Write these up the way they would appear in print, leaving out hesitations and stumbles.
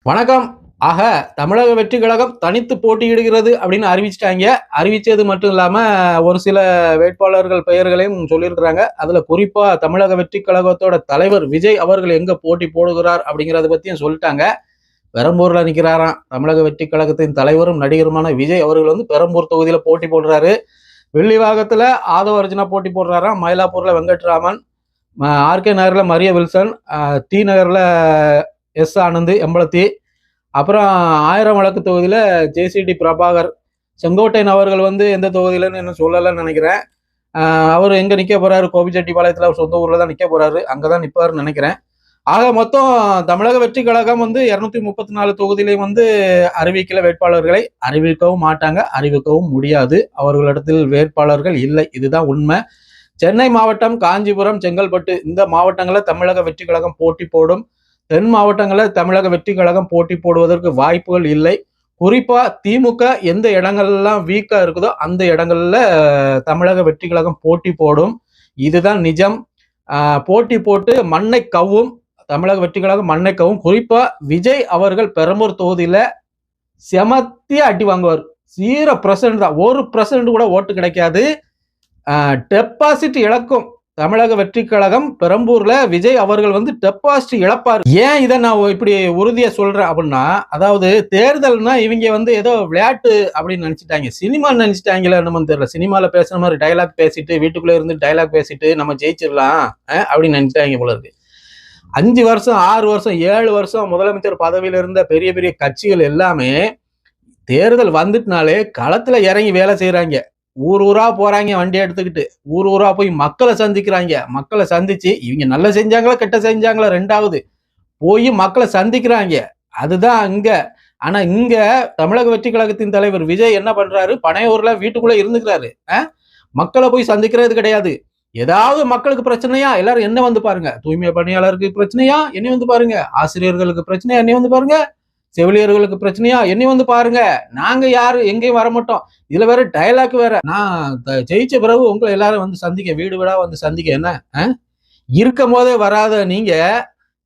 வணக்கம். ஆக தமிழக வெற்றி கழகம் தனித்து போட்டியிடுகிறது அப்படின்னு அறிவிச்சிட்டாங்க. அறிவிச்சது மட்டும் இல்லாம ஒரு சில வேட்பாளர்கள் பெயர்களையும் சொல்லியிருக்கிறாங்க. அதுல குறிப்பா தமிழக வெற்றி கழகத்தோட தலைவர் விஜய் அவர்கள் எங்க போட்டி போடுகிறார் அப்படிங்கறத பத்தியும் சொல்லிட்டாங்க. பெரம்பூர்ல நிக்கிறாராம். தமிழக வெற்றி கழகத்தின் தலைவரும் நடிகருமான விஜய் அவர்கள் வந்து பெரம்பூர் தொகுதியில போட்டி போடுறாரு. வெள்ளிவாகத்துல ஆதவ அர்ஜுனா போட்டி போடுறாராம். மயிலாப்பூர்ல வெங்கட்ராமன், ஆர்கே நகர்ல மரிய வில்சன், டி நகர்ல எஸ் ஆனந்த் எம்பலத்தி, அப்புறம் ஆயிரம் வழக்கு தொகுதியில ஜேசிடி பிரபாகர், செங்கோட்டையன் அவர்கள் வந்து எந்த தொகுதியிலன்னு இன்னும் சொல்லலன்னு நினைக்கிறேன். அவர் எங்க நிக்க போறாரு? கோபிச்செட்டிப்பாளையத்துல அவர் சொந்த ஊர்ல தான் நிக்க போறாரு. அங்கதான் நிப்பாருன்னு நினைக்கிறேன். ஆக மொத்தம் தமிழக வெற்றி கழகம் வந்து 234 தொகுதியிலையும் வந்து அறிவிக்கல வேட்பாளர்களை. அறிவிக்கவும் மாட்டாங்க, அறிவிக்கவும் முடியாது. அவர்களிடத்தில் வேட்பாளர்கள் இல்லை. இதுதான் உண்மை. சென்னை மாவட்டம், காஞ்சிபுரம், செங்கல்பட்டு இந்த மாவட்டங்களில் தமிழக வெற்றி கழகம் போட்டி போடும். தென் மாவட்டங்களில் தமிழக வெற்றி கழகம் போட்டி போடுவதற்கு வாய்ப்புகள் இல்லை. குறிப்பா திமுக எந்த இடங்கள்லாம் வீக்கா இருக்குதோ அந்த இடங்கள்ல தமிழக வெற்றி கழகம் போட்டி போடும். இதுதான் நிஜம். போட்டி போட்டு மண்ணை கவும். தமிழக வெற்றி கழகம் மண்ணை கவும். குறிப்பா விஜய் அவர்கள் பெரம்பூர் தொகுதியில செமத்தியா அடி வாங்குவார். 0% தான். 1% கூட ஓட்டு கிடைக்காது. டெபாசிட் இழக்கும் தமிழக வெற்றி கழகம். பெரம்பூர்ல விஜய் அவர்கள் வந்து டெபாசிட் இழப்பார். ஏன் இதை நான் இப்படி உறுதியா சொல்றேன் அப்படின்னா, அதாவது தேர்தல்னா இவங்க வந்து ஏதோ விளையாட்டு அப்படின்னு நினைச்சிட்டாங்க, சினிமா நினைச்சிட்டாங்களா என்னமோ தெரியல. சினிமால பேசுற மாதிரி டைலாக் பேசிட்டு வீட்டுக்குள்ள இருந்து டைலாக் பேசிட்டு நம்ம ஜெயிச்சிடலாம் அப்படின்னு நினைச்சிட்டாங்க போல இருக்கு. 5 வருஷம் 6 வருஷம் 7 வருஷம் முதலமைச்சர் பதவியில இருந்த பெரிய பெரிய கட்சிகள் எல்லாமே தேர்தல் வந்துட்டுனாலே களத்துல இறங்கி வேலை செய்யறாங்க. ஊர் ஊரா போறாங்க வண்டி எடுத்துக்கிட்டு. ஊர் ஊரா போய் மக்களை சந்திக்கிறாங்க. மக்களை சந்திச்சு இவங்க நல்லா செஞ்சாங்களா கெட்ட செஞ்சாங்களா ரெண்டாவது, போய் மக்களை சந்திக்கிறாங்க. அதுதான் அங்க. ஆனா இங்க தமிழக வெற்றி கழகத்தின் தலைவர் விஜய் என்ன பண்றாரு? பனையூர்ல வீட்டுக்குள்ள இருந்துக்கிறாரு. மக்களை போய் சந்திக்கிறது கிடையாது. ஏதாவது மக்களுக்கு பிரச்சனையா எல்லாரும் என்ன வந்து பாருங்க. தூய்மை பணியாளருக்கு பிரச்சனையா என்னை வந்து பாருங்க. ஆசிரியர்களுக்கு பிரச்சனையா என்னை வந்து பாருங்க. செவிலியர்களுக்கு பிரச்சனையா என்னை வந்து பாருங்க. நாங்க யாரு எங்கேயும் வர மாட்டோம். இதுல வேற டயலாக் வேற. நான் ஜெயிச்ச பிறகு உங்களை எல்லாரும் வந்து சந்திக்க, வீடு வீடா வந்து சந்திக்க. என்ன இருக்கும் போதே வராத நீங்க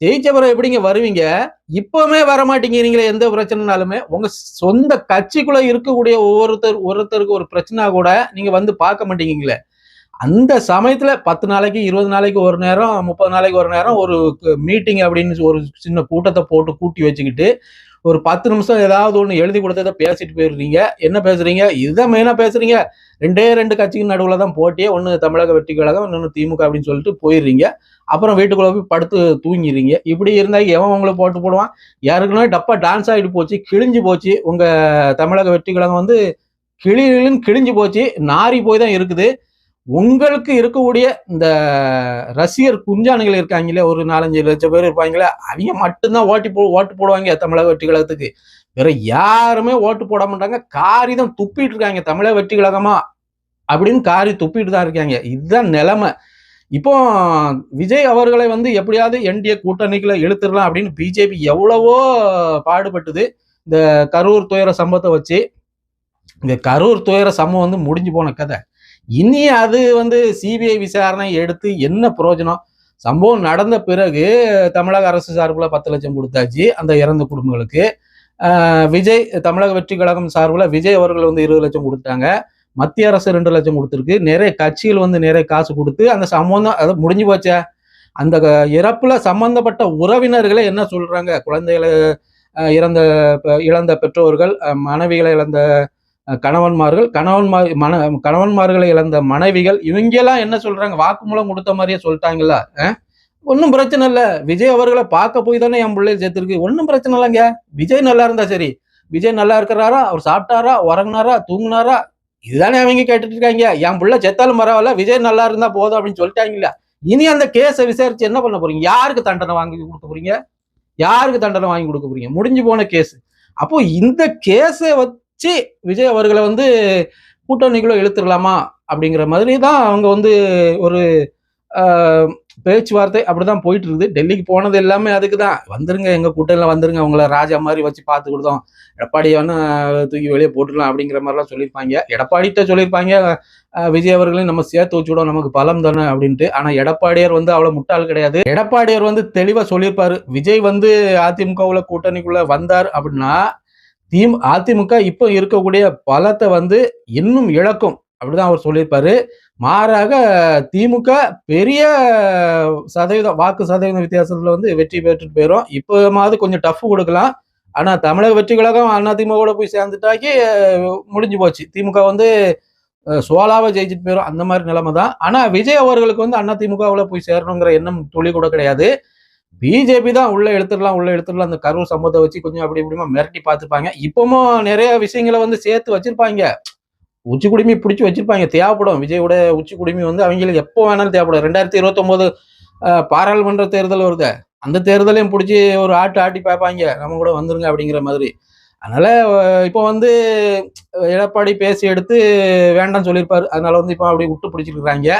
ஜெயிச்ச பிறகு எப்படிங்க வருவீங்க? இப்பவுமே வரமாட்டேங்கிறீங்களே. எந்த பிரச்சனைனாலுமே உங்க சொந்த கட்சிக்குள்ள இருக்கக்கூடிய ஒருத்தருக்கு ஒரு பிரச்சனை கூட நீங்க வந்து பார்க்க மாட்டேங்கிறீங்களே. அந்த சமயத்துல 10 நாளைக்கு 20 நாளைக்கு ஒரு நேரம் 30 நாளைக்கு ஒரு நேரம் ஒரு மீட்டிங் அப்படின்னு ஒரு சின்ன கூட்டத்தை போட்டு கூட்டி வச்சுக்கிட்டு ஒரு 10 நிமிஷம் ஏதாவது ஒண்ணு எழுதி கொடுத்ததை பேசிட்டு போயிடுறீங்க. என்ன பேசுறீங்க? இதுதான் மெயினா பேசுறீங்க. 2 கட்சிக்கு நடுவுல தான் போட்டியே. ஒண்ணு தமிழக வெற்றி கழகம், இன்னொன்னு திமுக அப்படின்னு சொல்லிட்டு போயிடுறீங்க. அப்புறம் வீட்டுக்குள்ள போய் படுத்து தூங்கிடுறீங்க. இப்படி இருந்தா எவன் உங்களுக்கு போட்டு போடுவான்? யாருக்குன்னா டப்பா டான்ஸ் ஆகிட்டு போச்சு, கிழிஞ்சு போச்சு. உங்க தமிழக வெற்றி கழகம் வந்து கிழிஞ்சு போச்சு, நாரி போய் தான் இருக்குது. உங்களுக்கு இருக்கக்கூடிய இந்த ரசிகர் குஞ்சானுகள் இருக்காங்களே, ஒரு 4-5 லட்சம் பேர் இருப்பாங்களே, அவங்க மட்டும்தான் ஓட்டு போடுவாங்க தமிழக வெற்றி கழகத்துக்கு. வேற யாருமே ஓட்டு போட மாட்டாங்க. காரி தான் துப்பிட்டு இருக்காங்க. தமிழக வெற்றி கழகமா அப்படின்னு காரி துப்பிட்டு தான் இருக்காங்க. இதுதான் நிலைமை. இப்போ விஜய் அவர்களை வந்து எப்படியாவது என்டிஏ கூட்டணிக்குள்ள இழுத்துடலாம் அப்படின்னு பிஜேபி எவ்வளவோ பாடுபட்டுது. இந்த கரூர் துயர சம்பவத்தை வச்சு. இந்த கரூர் துயர சம்பவம் வந்து முடிஞ்சு போன கதை. இனி அது வந்து சிபிஐ விசாரணை எடுத்து என்ன பிரயோஜனம்? சம்பவம் நடந்த பிறகு தமிழக அரசு சார்பில் 10 லட்சம் கொடுத்தாச்சு அந்த இறந்த குடும்பங்களுக்கு. விஜய் தமிழக வெற்றி கழகம் சார்பில் விஜய் அவர்கள் வந்து 20 லட்சம் கொடுத்தாங்க. மத்திய அரசு 2 லட்சம் கொடுத்துருக்கு. நிறைய கட்சிகள் வந்து நிறைய காசு கொடுத்து அந்த சம்பவம் அது முடிஞ்சு போச்சா? அந்த இறப்புல சம்பந்தப்பட்ட உறவினர்களே என்ன சொல்றாங்க? குழந்தைகளை இழந்த பெற்றோர்கள், மனைவிகளை இழந்த கணவன்மார்களை இழந்த மனைவிகள், இவங்கெல்லாம் என்ன சொல்றாங்க? வாக்குமூலம் கொடுத்த மாதிரியே சொல்லிட்டாங்கல்ல. ஒன்றும் பிரச்சனை இல்லை. விஜய் அவர்களை பார்க்க போய் தானே என் பிள்ளைய சேர்த்திருக்கு. ஒன்றும் பிரச்சனை இல்லைங்க. விஜய் நல்லா இருந்தா சரி. விஜய் நல்லா இருக்கிறாரா? அவர் சாப்பிட்டாரா? உறங்கினாரா? தூங்குனாரா? இதுதானே அவங்க கேட்டுட்டு இருக்காங்க. என் பிள்ளை செத்தாலும் பரவாயில்ல, விஜய் நல்லா இருந்தா போதும் அப்படின்னு சொல்லிட்டாங்கல்ல. இனி அந்த கேஸை விசாரிச்சு என்ன பண்ண போறீங்க? யாருக்கு தண்டனை வாங்கி கொடுக்க போறீங்க? யாருக்கு தண்டனை வாங்கி கொடுக்க போறீங்க? முடிஞ்சு போன கேஸ். அப்போ இந்த கேஸை வச்சு விஜய் அவர்களை வந்து கூட்டணிக்குள்ள இழுத்துடலாமா அப்படிங்கிற மாதிரி தான் அவங்க வந்து ஒரு பேச்சுவார்த்தை அப்படிதான் போயிட்டு இருக்குது. டெல்லிக்கு போனது எல்லாமே அதுக்கு தான். வந்துருங்க எங்க கூட்டணியில வந்துருங்க. உங்கள ராஜா மாரி வச்சு பார்த்துக்கிடுதோம். எடப்பாடிய வேணா தூக்கி வெளிய போட்டுறலாம் அப்படிங்கிற மாரிலாம் சொல்லியிருப்பாங்க. எடப்பாடிட்ட சொல்லியிருப்பாங்க, விஜய் அவர்களையும் நம்ம சேர்த்து வச்சுவிடுவோம். நமக்கு பலம் தானே அப்படின்ட்டு. ஆனா எடப்பாடியார் வந்து அவ்வளவு முட்டாள் கிடையாது. எடப்பாடியார் வந்து தெளிவா சொல்லியிருப்பாரு. விஜய் வந்து அதிமுகவுல கூட்டணிக்குள்ள வந்தார் அப்படின்னா, அதிமுக இப்ப இருக்கக்கூடிய பலத்தை வந்து இன்னும் இழக்கும். அப்படிதான் அவர் சொல்லியிருப்பாரு. மாறாக திமுக பெரிய சதவீதம் வாக்கு சதவீத வித்தியாசத்துல வந்து வெற்றி பெற்றுட்டு போயிடும். இப்போமாவது கொஞ்சம் டஃப் கொடுக்கலாம். ஆனா தமிழக வெற்றி கழகம் அதிமுக போய் சேர்ந்துட்டாக்கி முடிஞ்சு போச்சு. திமுக வந்து சோலாவை ஜெயிச்சுட்டு போயிடும். அந்த மாதிரி நிலைமை தான். ஆனா விஜய் அவர்களுக்கு வந்து அதிமுகவுல போய் சேரணுங்கிற எண்ணம் துளி கூட கிடையாது. பிஜேபி தான் உள்ள எடுத்துடலாம் அந்த கரூர் சம்பவத்தை வச்சு கொஞ்சம் அப்படி இப்படிமா மிரட்டி பார்த்துப்பாங்க. இப்பவும் நிறைய விஷயங்களை வந்து சேர்த்து வச்சிருப்பாங்க. உச்சி குடுமி பிடிச்சி வச்சிருப்பாங்க. தேவைப்படும். விஜயோட உச்சி குடுமி வந்து அவங்களுக்கு எப்போ வேணாலும் தேவைப்படும். 2029 பாராளுமன்ற தேர்தல் வருது. அந்த தேர்தலையும் பிடிச்சி ஒரு ஆட்டி பார்ப்பாங்க. நம்ம கூட வந்துருங்க அப்படிங்கிற மாதிரி. அதனால இப்போ வந்து எடப்பாடி பேசி எடுத்து வேண்டாம்னு சொல்லியிருப்பாரு. அதனால வந்து இப்போ அப்படி விட்டு பிடிச்சிருக்கிறாங்க.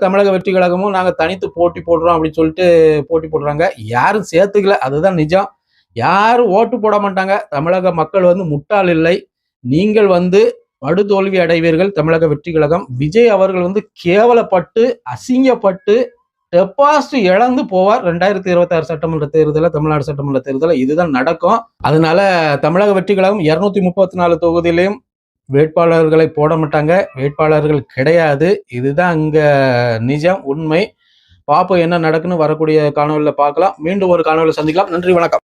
தமிழக வெற்றி கழகமும் நாங்கள் தனித்து போட்டி போடுறோம் அப்படின்னு சொல்லிட்டு போட்டி போடுறாங்க. யாரும் சேர்த்துக்கல. அதுதான் நிஜம். யாரும் ஓட்டு போட மாட்டாங்க. தமிழக மக்கள் வந்து முட்டாள் இல்லை. நீங்கள் வந்து படுதோல்வி அடைவீர்கள். தமிழக வெற்றி கழகம் விஜய் அவர்கள் வந்து கேவலப்பட்டு அசிங்கப்பட்டு டெபாசிட் இழந்து போவார். 2026 சட்டமன்ற தேர்தலில், தமிழ்நாடு சட்டமன்ற தேர்தலில் இதுதான் நடக்கும். அதனால தமிழக வெற்றி கழகம் 234 தொகுதியிலையும் வேட்பாளர்களை போட மாட்டாங்க. வேட்பாளர்கள் கிடையாது. இதுதான் அங்க நிஜம், உண்மை. பாப்போம் என்ன நடக்குன்னு வரக்கூடிய காணொலியில பார்க்கலாம். மீண்டும் ஒரு காணொலியில் சந்திக்கலாம். நன்றி, வணக்கம்.